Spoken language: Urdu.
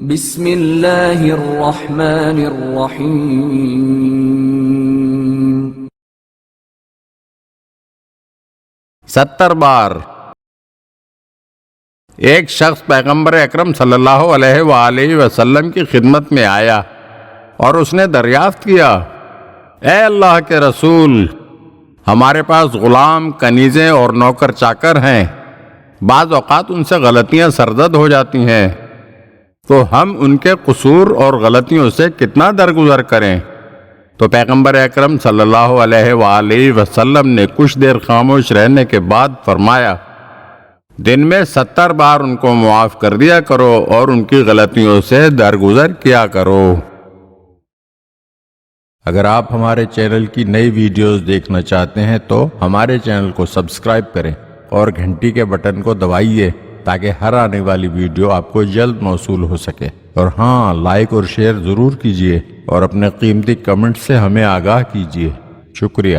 بسم اللہ الرحمن الرحیم 70 بار ایک شخص پیغمبر اکرم صلی اللہ علیہ وآلہ وسلم کی خدمت میں آیا اور اس نے دریافت کیا، اے اللہ کے رسول، ہمارے پاس غلام، کنیزیں اور نوکر چاکر ہیں، بعض اوقات ان سے غلطیاں سرزد ہو جاتی ہیں، تو ہم ان کے قصور اور غلطیوں سے کتنا درگزر کریں؟ تو پیغمبر اکرم صلی اللہ علیہ وآلہ وسلم نے کچھ دیر خاموش رہنے کے بعد فرمایا، دن میں 70 بار ان کو معاف کر دیا کرو اور ان کی غلطیوں سے درگزر کیا کرو۔ اگر آپ ہمارے چینل کی نئی ویڈیوز دیکھنا چاہتے ہیں تو ہمارے چینل کو سبسکرائب کریں اور گھنٹی کے بٹن کو دبائیے تاکہ ہر آنے والی ویڈیو آپ کو جلد موصول ہو سکے، اور ہاں، لائک اور شیئر ضرور کیجیے اور اپنے قیمتی کمنٹ سے ہمیں آگاہ کیجیے۔ شکریہ۔